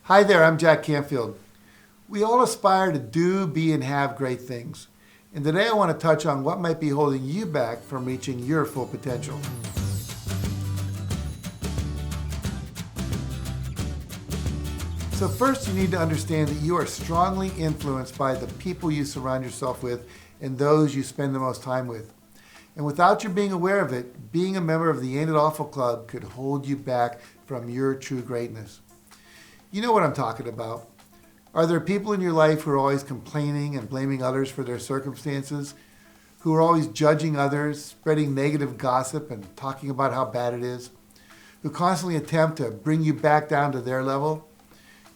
Hi there, I'm Jack Canfield. We all aspire to do, be, and have great things. And today I want to touch on what might be holding you back from reaching your full potential. So first, you need to understand that you are strongly influenced by the people you surround yourself with and those you spend the most time with. And without you being aware of it, being a member of the Ain't It Awful Club could hold you back from your true greatness. You know what I'm talking about. Are there people in your life who are always complaining and blaming others for their circumstances, who are always judging others, spreading negative gossip and talking about how bad it is, who constantly attempt to bring you back down to their level?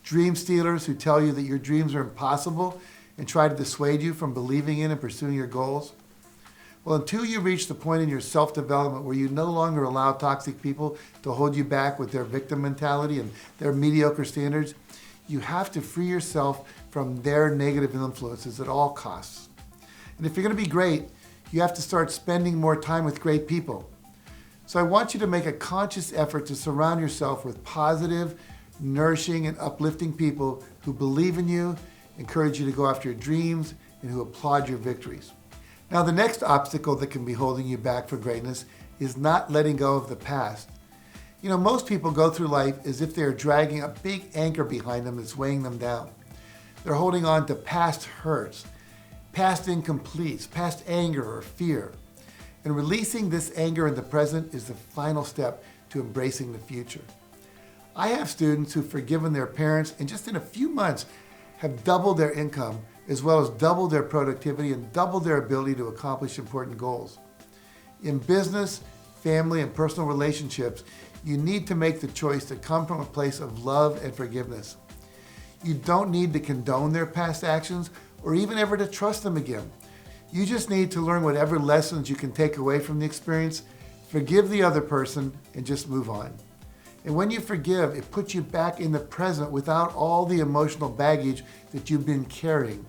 Dream stealers who tell you that your dreams are impossible and try to dissuade you from believing in and pursuing your goals? Well, until you reach the point in your self-development where you no longer allow toxic people to hold you back with their victim mentality and their mediocre standards, you have to free yourself from their negative influences at all costs. And if you're going to be great, you have to start spending more time with great people. So I want you to make a conscious effort to surround yourself with positive, nourishing, and uplifting people who believe in you, encourage you to go after your dreams, and who applaud your victories. Now, the next obstacle that can be holding you back from greatness is not letting go of the past. You know, most people go through life as if they're dragging a big anchor behind them that's weighing them down. They're holding on to past hurts, past incompletes, past anger or fear. And releasing this anger in the present is the final step to embracing the future. I have students who've forgiven their parents and just in a few months have doubled their income, as well as doubled their productivity and doubled their ability to accomplish important goals. In business, family, and personal relationships, you need to make the choice to come from a place of love and forgiveness. You don't need to condone their past actions or even ever to trust them again. You just need to learn whatever lessons you can take away from the experience, forgive the other person, and just move on. And when you forgive, it puts you back in the present without all the emotional baggage that you've been carrying,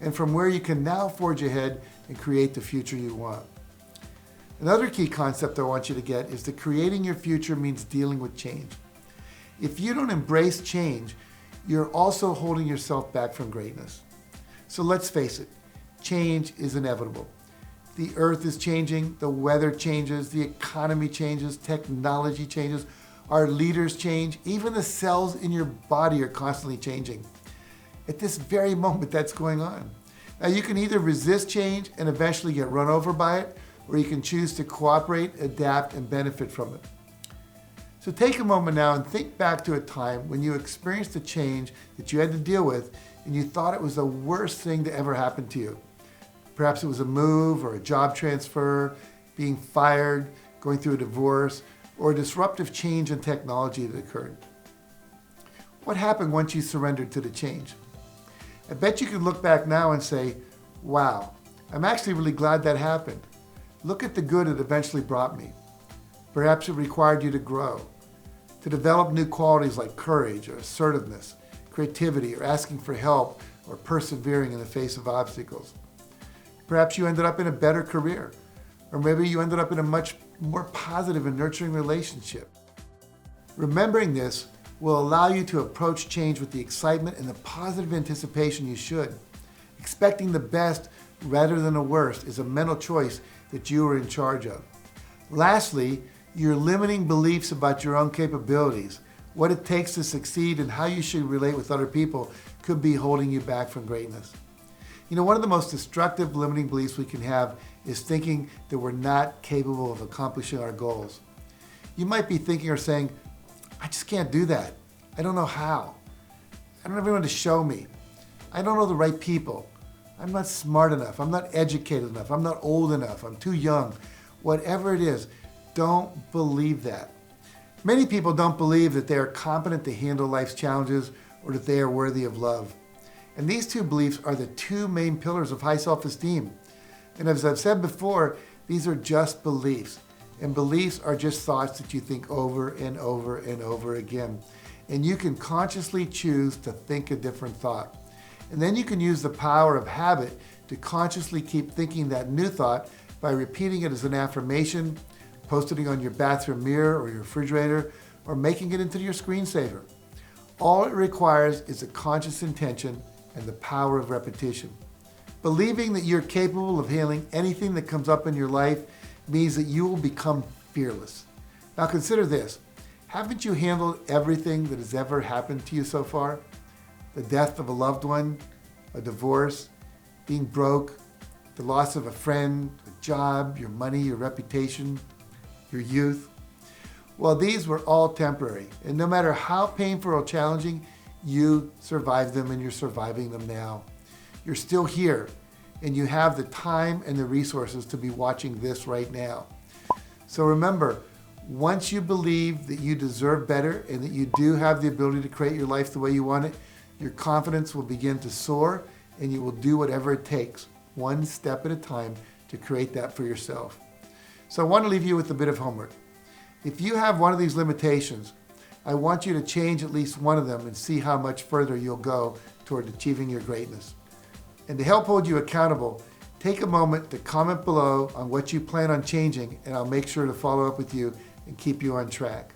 and from where you can now forge ahead and create the future you want. Another key concept I want you to get is that creating your future means dealing with change. If you don't embrace change, you're also holding yourself back from greatness. So let's face it, change is inevitable. The earth is changing, the weather changes, the economy changes, technology changes, our leaders change, even the cells in your body are constantly changing. At this very moment, that's going on. Now, you can either resist change and eventually get run over by it, or you can choose to cooperate, adapt, and benefit from it. So take a moment now and think back to a time when you experienced a change that you had to deal with and you thought it was the worst thing to ever happen to you. Perhaps it was a move or a job transfer, being fired, going through a divorce, or a disruptive change in technology that occurred. What happened once you surrendered to the change? I bet you can look back now and say, wow, I'm actually really glad that happened. Look at the good it eventually brought me. Perhaps it required you to grow, to develop new qualities like courage or assertiveness, creativity, or asking for help, or persevering in the face of obstacles. Perhaps you ended up in a better career, or maybe you ended up in a much more positive and nurturing relationship. Remembering this will allow you to approach change with the excitement and the positive anticipation you should. Expecting the best rather than the worst is a mental choice that you are in charge of. Lastly, your limiting beliefs about your own capabilities, what it takes to succeed, and how you should relate with other people could be holding you back from greatness. You know, one of the most destructive limiting beliefs we can have is thinking that we're not capable of accomplishing our goals. You might be thinking or saying, I just can't do that. I don't know how. I don't have anyone to show me. I don't know the right people. I'm not smart enough. I'm not educated enough. I'm not old enough. I'm too young. Whatever it is, don't believe that. Many people don't believe that they are competent to handle life's challenges or that they are worthy of love. And these two beliefs are the two main pillars of high self-esteem. And as I've said before, these are just beliefs. And beliefs are just thoughts that you think over and over and over again. And you can consciously choose to think a different thought. And then you can use the power of habit to consciously keep thinking that new thought by repeating it as an affirmation, posting it on your bathroom mirror or your refrigerator, or making it into your screensaver. All it requires is a conscious intention and the power of repetition. Believing that you're capable of handling anything that comes up in your life means that you will become fearless. Now consider this. Haven't you handled everything that has ever happened to you so far? The death of a loved one, a divorce, being broke, the loss of a friend, a job, your money, your reputation, your youth. Well, these were all temporary, and no matter how painful or challenging, you survived them and you're surviving them now. You're still here, and you have the time and the resources to be watching this right now. So remember, once you believe that you deserve better and that you do have the ability to create your life the way you want it, your confidence will begin to soar and you will do whatever it takes, one step at a time, to create that for yourself. So I want to leave you with a bit of homework. If you have one of these limitations, I want you to change at least one of them and see how much further you'll go toward achieving your greatness. And to help hold you accountable, take a moment to comment below on what you plan on changing, and I'll make sure to follow up with you and keep you on track.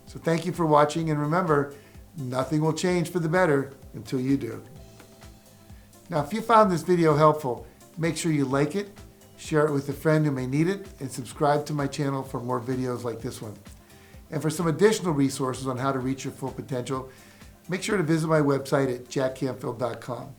So thank you for watching, and remember, nothing will change for the better until you do. Now, if you found this video helpful, make sure you like it, share it with a friend who may need it, and subscribe to my channel for more videos like this one. And for some additional resources on how to reach your full potential, make sure to visit my website at JackCanfieldOfficial.com.